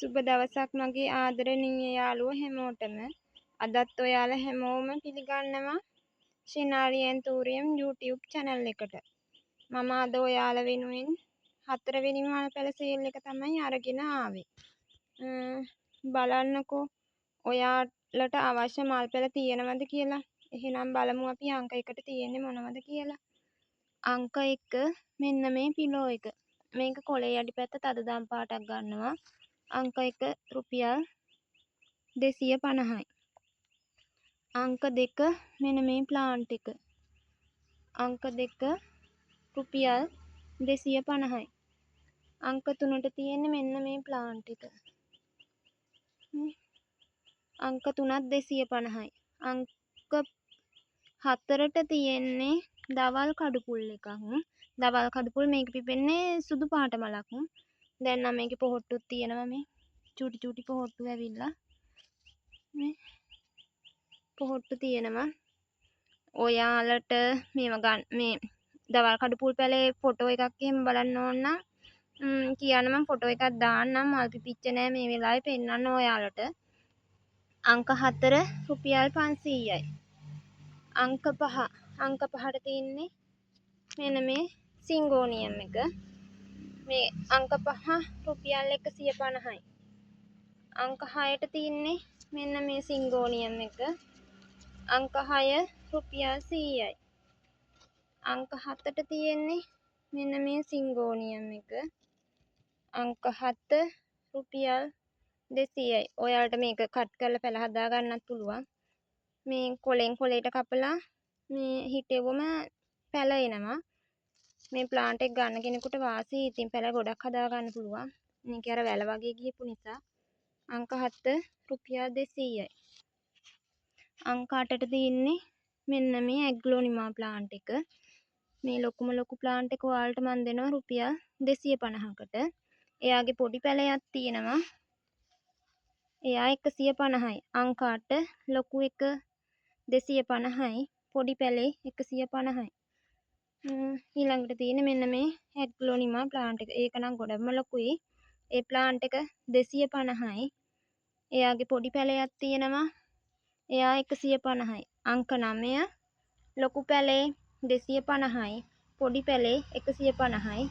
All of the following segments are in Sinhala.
සුබ දවසක් මගේ ආදරණීය යාළුවෝ හැමෝටම. අදත් ඔයාලා හැමෝම පිළිගන්නවා ශිනාරියෙන් තූරියම් YouTube channel එකට. මම අද ඔයාලා වෙනුවෙන් 4 වෙනි මාල පැල සේල් එක තමයි අරගෙන ආවේ. බලන්නකෝ ඔයාලට අවශ්‍ය මල් පැල තියෙනවද කියලා. එහෙනම් බලමු අපි අංක 1ට තියෙන්නේ මොනවද කියලා. අංක 1 මෙන්න මේ පිලෝ එක. මේක කොළේ යටිපැත්ත තද දම් පාටක් ගන්නවා. අංක 1 රුපියල් 250යි. අංක 2 මෙන්න මේ ප්ලාන්ට් එක. අංක 2 රුපියල් 250යි. අංක 3ට තියෙන්නේ මෙන්න මේ ප්ලාන්ට් එක. අංක 3ත් 250යි. අංක 4ට තියෙන්නේ දවල් කඩුපුල් එකක්. දවල් කඩුපුල් මේක පිපෙන්නේ සුදු පාට මලක්. දැන් නම් මේකේ පොහොට්ටුත් තියෙනවා මේ. චූටි චූටි පොහොට්ටු ඇවිල්ලා. මේ පොහොට්ටු තියෙනවා. ඔයාලට මේව ගන්න මේ දවල් කඩුපුල් පැලේ ෆොටෝ එකක් එහෙම බලන්න ඕන නම් කියන්න මම ෆොටෝ එකක් දාන්නම්. මල් පිපිච්ච නෑ මේ වෙලාවේ පෙන්නන්න ඔයාලට. අංක 4 රුපියල් 500යි. අංක 5ට තියෙන්නේ මෙන්න මේ සිංගෝනියම් එක. මේ අංක 5 රුපියල් 150යි. අංක 6ට තියෙන්නේ මෙන්න මේ සිංගෝනියම් එක. අංක 6 රුපියල් 100යි. අංක 7ට තියෙන්නේ මෙන්න මේ සිංගෝනියම් එක. අංක 7 රුපියල් 200යි. ඔයාලට මේක කට් කරලා පැල හදා ගන්නත් පුළුවන්. මේ කොලෙන් කොලේට කපලා මේ හිටෙවම පැල එනවා. මේ ප්ලාන්ට් එක ගන්න කෙනෙකුට වාසි. ඉතින් පැල ගොඩක් හදා ගන්න පුළුවන්. මේක අර වැල වගේ ගිහපු නිසා. අංක 7 රුපියල් 200යි. අංක 8ට තියෙන්නේ මෙන්න මේ ඇග්ලෝනිමා ප්ලාන්ට් එක. මේ ලොකුම ලොකු ප්ලාන්ට් එක ඔයාලට මන් දෙනවා රුපියල් 250කට. එයාගේ පොඩි පැලයක් තියෙනවා. එයා 150යි. අංක 8 ලොකු එක 250යි. පොඩි පැලේ 150යි. ඊළඟට තියෙන්නේ මෙන්න මේ ඇග්ලෝනිමා ප්ලාන්ට් එක. ඒක නම් ගොඩක්ම ලොකුයි. ඒ ප්ලාන්ට් එක 250යි. එයාගේ පොඩි පැලයක් තියෙනවා. එයා 150යි. අංක 9 ලොකු පැලේ 250යි. පොඩි පැලේ 150යි.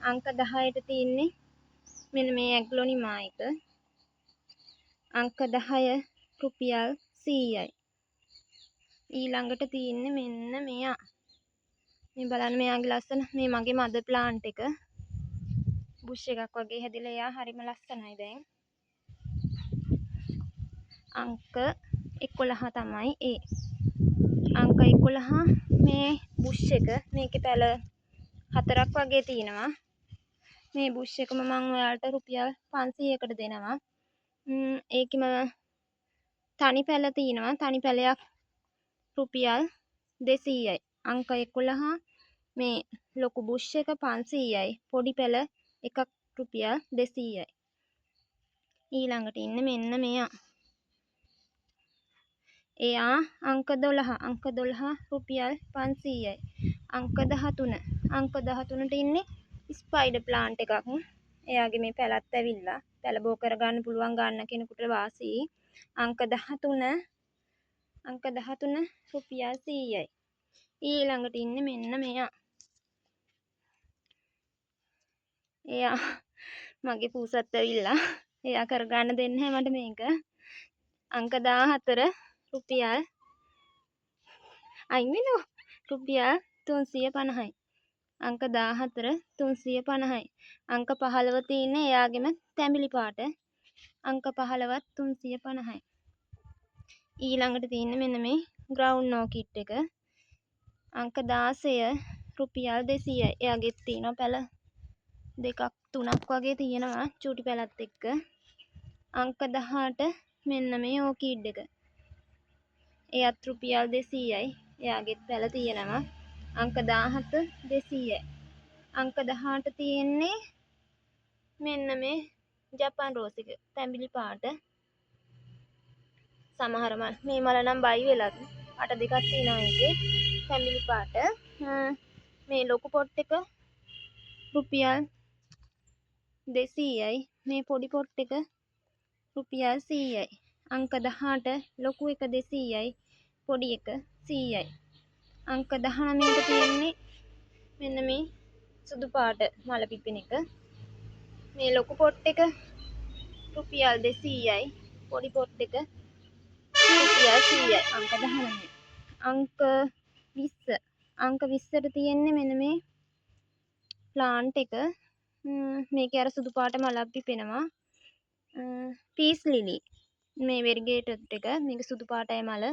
අංක 10ට තියෙන්නේ මෙන්න මේ ඇග්ලෝනිමා එක. අංක 10 රුපියල් 100යි. ඊළඟට තියෙන්නේ මෙන්න මෙයා. මේ බලන්න මෙයාගේ ලස්සන මේ මගේ මද ප්ලාන්ට් එක. බුෂ් එකක් වගේ හැදිලා එයා හරිම ලස්සනයි දැන්. අංක 11 තමයි ඒ. අංක 11 මේ බුෂ් එක මේකේ පැල 4ක් වගේ තියෙනවා. මේ බුෂ් එකම මම ඔයාලට රුපියල් 500කට දෙනවා. ඒකෙම තනි පැල තියෙනවා. තනි පැලයක් රුපියල් 200යි. අංක 11 මේ ලොකු බුෂ් එක 500යි. පොඩි පැල එකක් රුපියල් 200යි. ඊළඟට ඉන්නේ මෙන්න මෙයා. එයා අංක 12. අංක 12 රුපියල් 500යි. අංක 13. අංක 13ට ඉන්නේ ස්පයිඩර් ප්ලාන්ට් එකක්. එයාගේ මේ පැලත් ඇවිල්ලා පැල බෝ කරගන්න පුළුවන් ගන්න කෙනෙකුට වාසි. අංක 13 රුපියල් 100යි. ඊළඟට ඉන්නේ මෙන්න මෙයා. එයා මගේ පූසත් ඇවිල්ලා එයා කරගන්න දෙන්නේ මට මේක. අංක 14 රුපියල් රුපියල් 350යි. අංක 14 350යි. අංක 15 තියෙන්නේ එයාගෙම තැඹිලි පාට. අංක 15ත් 350යි. ඊළඟට තියෙන්නේ මෙන්න මේ ග්‍රවුන්ඩ් ඕකිඩ් එක. අංක 16 රුපියල් 200යි. එයාගෙත් තියෙනවා පැල දෙකක් තුනක් වගේ තියෙනවා චූටි පැලත් එක්ක. අංක 18 මෙන්න මේ ඕකිඩ් එක. එයත් රුපියල් 200යි. එයාගෙත් පැල තියෙනවා. අංක 17 200යි. අංක 18 තියෙන්නේ මෙන්න මේ ජපන් රෝස් එක. තැඹිලි පාට. සමහර මල් මේ මල නම් බයි වෙලත් අට දෙකක් තියෙනවා ඒකේ. තැඹිලි පාට. මේ ලොකු පොට් එක රුපියල් 200යි. මේ පොඩි පොට් එක රුපියල් 100යි. අංක 18 ලොකු එක 200යි. පොඩි එක 100යි. අංක 19ට තියෙන්නේ මෙන්න මේ සුදු පාට මල පිපෙන එක. මේ ලොකු පොට් එක රුපියල් 200යි. පොඩි පොට් එක රුපියල් 100යි. අංක 19. අංක 20. අංක 20ට තියෙන්නේ මෙන්න මේ ප්ලාන්ට් එක. මේකේ අර සුදු පාට මලක් පිපෙනවා. Piece Lily. මේ වෙරිගේටඩ් එක. මේක සුදු පාටයි මල.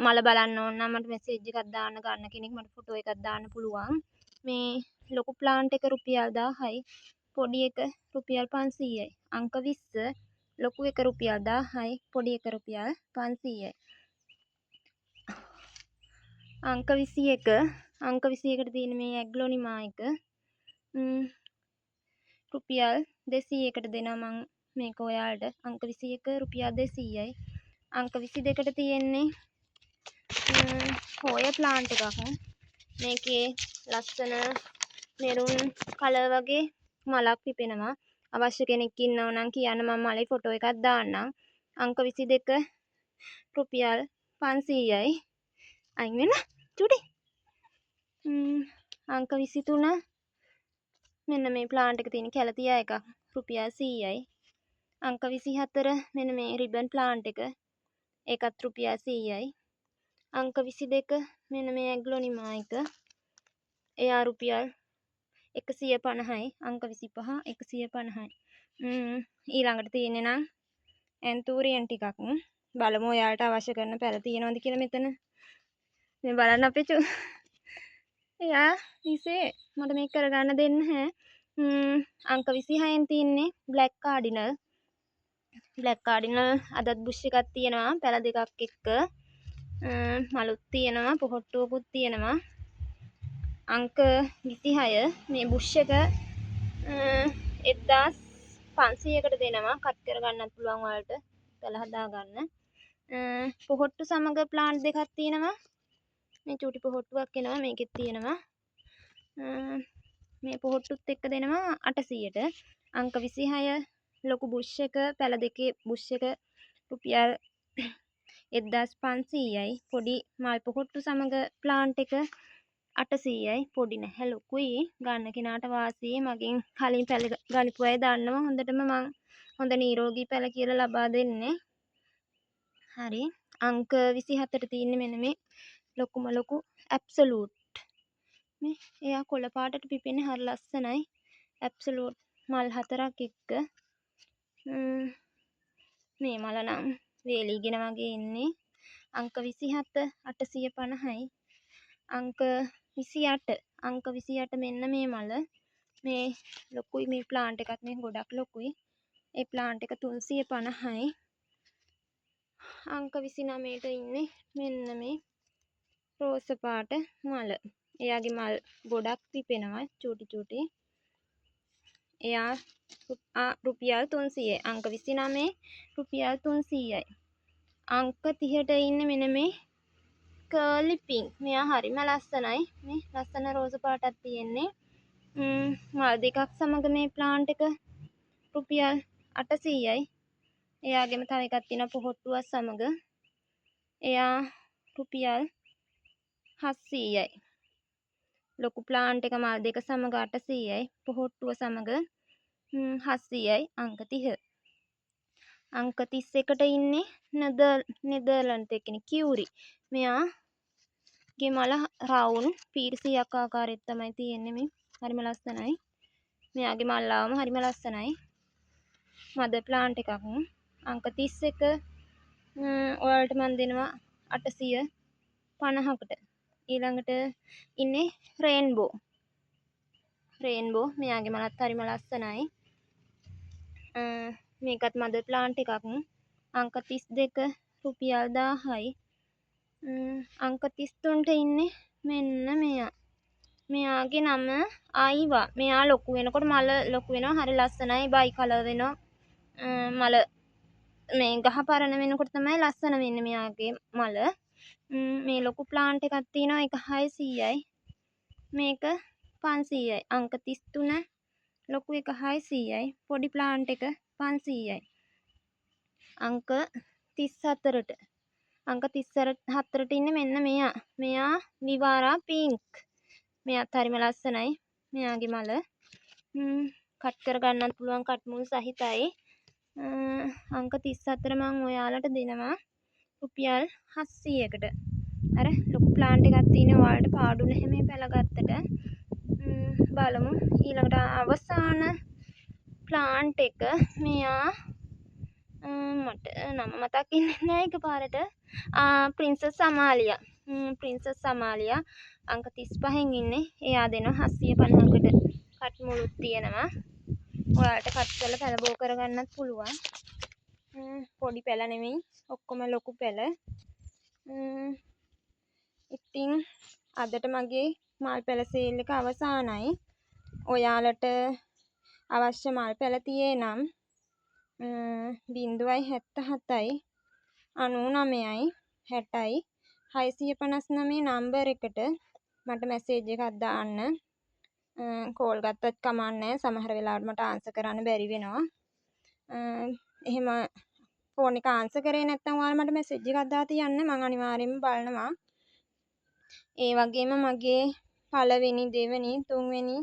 මල බලන්න ඕන නම් මට මෙසේජ් එකක් දාන්න ගන්න කෙනෙක් මට ෆොටෝ එකක් දාන්න පුළුවන්. මේ ලොකු ප්ලාන්ට් එක රුපියල් 1000යි. පොඩි එක රුපියල් 500යි. අංක 20 ලොකු එක රුපියල් 1000යි. පොඩි එක රුපියල් 500යි. අංක 21 අංක 21ට තියෙන මේ ඇග්ලොනිමා එක රුපියල් 200කට දෙනවා මං මේක ඔයාලට. අංක 21 රුපියල් 200යි. අංක 22ට තියෙන්නේ හෝය ප්ලාන්ට් එකක්. මේකේ ලස්සන මෙරුන් කලර් වගේ මලක් පිපෙනවා. අවශ්‍ය කෙනෙක් ඉන්නව නම් කියන්න මම මලේ ෆොටෝ එකක් දාන්නම්. අංක 22 රුපියල් 500යි. අයින් වෙන්න චුටි. අංක 23 මෙන්න මේ ප්ලාන්ට් එක තියෙන කැලතියා එකක් රුපියල් 100යි. අංක 24 මෙන්න මේ රිබන් ප්ලාන්ට් එක ඒකත් රුපියල් 100යි. අංක 22 මෙන්න මේ ඇග්ලොනිමා එක එයා රුපියල් 150යි. අංක 25 150යි. ඊළඟට තියෙන්නේ නම් ඇන්තූරියන් ටිකක්. බලමු ඔයාලට අවශ්‍ය කරන පැල තියෙනවද කියලා මෙතන. මේ බලන්න අපේ එයා විසේ මට මේක කරගන්න දෙන්න හැ. අංක 26න් තියෙන්නේ බ්ලැක් කාඩිනල්. බ්ලැක් කාඩිනල් අදත් බුෂ් එකක් තියෙනවා පැල දෙකක් එක්ක. මලුත් තියෙනවා පොහොට්ටුවකුත් තියෙනවා. අංක 26 මේ බුෂ් එක 1500කට දෙනවා. කට් කරගන්නත් පුළුවන් ඔයාලට පැල හදාගන්න. පොහොට්ටු සමග ප්ලාන්ට් දෙකක් තියෙනවා. මේ චූටි පොහොට්ටුවක් එනවා මේකෙත් තියෙනවා. මේ පොහොට්ටුත් එක්ක දෙනවා 800ට. අංක 26 ලොකු බුෂ් එක පැල දෙකේ බුෂ් එක රුපියල් 1500යි. පොඩි මල් පොහොට්ටු සමග ප්ලාන්ට් එක 800යි. පොඩි නැහැ ලොකුයි. ගන්න කෙනාට වාසියි. මගෙන් කලින් පැල ගනිපු අය දන්නවා හොඳටම මං හොඳ නිරෝගී පැල කියලා ලබා දෙන්නේ. හරි. අංක 27ට තියෙන්නේ මෙන්න මේ ලොකුම ලොකු ඇබ්සලූට්. මේ එයා කොළ පාටට පිපෙන්නේ හරි ලස්සනයි. ඇබ්සලූට් මල් 4ක් එක්ක. මේ මල නම් වේලිගෙන වගේ ඉන්නේ. අංක 27 850යි. අංක 28 මෙන්න මේ මල. මේ ලොකුයි මේ ප්ලාන්ට් එකත් මේ ගොඩක් ලොකුයි. ඒ ප්ලාන්ට් එක 350යි. අංක 29ට ඉන්නේ මෙන්න මේ රෝස පාට මල. එයාගේ මල් ගොඩක් පිපෙනවා චූටි චූටි. එයා රුපියල් 300යි. අංක 29 රුපියල් 300යි. අංක 30ට ඉන්නේ මෙන්න මේ කර්ලි පින්ක්. මෙයා හරිම ලස්සනයි. මේ ලස්සන රෝස පාටක් තියෙන්නේ. මල් දෙකක් සමග මේ ප්ලාන්ට් එක රුපියල් 800යි. එයාගෙම තව එකක් තියෙනවා පොහොට්ටුවක් සමග. එයා රුපියල් 700යි. ලොකු ප්ලාන්ට් එක මල් දෙක සමග 800යි. පොහොට්ටුව සමග 700යි. අංක 30. අංක 31ට ඉන්නේ නෙදර්ලන්ත එකනේ කියුරි. මෙයාගේ මල රවුන්ඩ් පීරිසියක් ආකාරයට තමයි තියෙන්නේ මේ. හරිම ලස්සනයි. මෙයාගේ මල්ලාවම හරිම ලස්සනයි. මද ප්ලාන්ට් එකක්. අංක 31 ඔයාලට මම දෙනවා 850කට. ඊළඟට ඉන්නේ රේන්බෝ. මෙයාගේ මලත් හරිම ලස්සනයි. මේකත් මද ප්ලාන්ට් එකක්. අංක 32 රුපියල් 1000යි. අංක 33ට ඉන්නේ මෙන්න මෙයා. මෙයාගේ නම ආයිවා. මෙයා ලොකු වෙනකොට මල ලොකු වෙනවා. හරි ලස්සනයි. බයි කලර් වෙනවා. මල මේ ගහ පරණ වෙනකොට තමයි ලස්සන වෙන්නේ මෙයාගේ මල. මේ ලොකු ප්ලාන්ට් එකක් තියෙනවා. ඒක 600යි. මේක 500යි. අංක 33 ලොකු එක 600යි. පොඩි ප්ලාන්ට් එක 500යි. අංක 34ට. අංක 34ට ඉන්නේ මෙන්න මෙයා. මෙයා විවාරා පින්ක්. මෙයාත් හරිම ලස්සනයි. මෙයාගේ මල. කට් කර ගන්නත් පුළුවන් කට් මුල් සහිතයි. අංක 34 මම ඔයාලට දෙනවා රුපියල් 700කට. අර ලොකු ප්ලාන්ට් එකක් තියෙන ඔයාලට පාඩු නැහැ මේ පැල ගත්තට. බලමු ඊළඟට අවසාන ප්ලාන්ට් එක මෙයා මට නම මතක් වෙන්නේ නැහැ එකපාරට. ප්‍රින්සස් අමාලියා. ප්‍රින්සස් අමාලියා අංක 35න් ඉන්නේ. එයා දෙනවා 750කට. කට් මුළුත් තියෙනවා. ඔයාලට කට් කරලා පැල බෝ කරගන්නත් පුළුවන්. පොඩි පැල නෙමෙයි. ඔක්කොම ලොකු පැල. ඉතින් අදට මගේ මල් පැල සේල් එක අවසానයි. ඔයාලට අවශ්‍ය මල් පැල තියේ නම් 077යි 99යි 60යි 659 නම්බර් එකට මට මැසේජ් එකක් දාන්න. කෝල් ගත්තත් කමක් නැහැ. සමහර වෙලාවට මට ආන්සර් කරන්න බැරි වෙනවා. එහෙම ෆෝන් එක ආන්සර් කරේ නැත්නම් ඔයාලා මට මැසේජ් එකක් දාලා තියන්න. මම අනිවාර්යයෙන්ම බලනවා. ඒ වගේම මගේ පළවෙනි දෙවෙනි තුන්වෙනි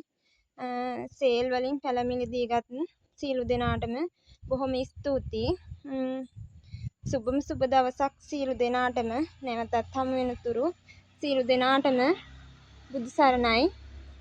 සේල් වලින් පැලමිලි දීගත් සියලු දෙනාටම බොහොම ස්තුතියි. සුබම සුබ දවසක් සියලු දෙනාටම. නැවතත් හමු වෙනතුරු සියලු දෙනාටම බුදු සරණයි.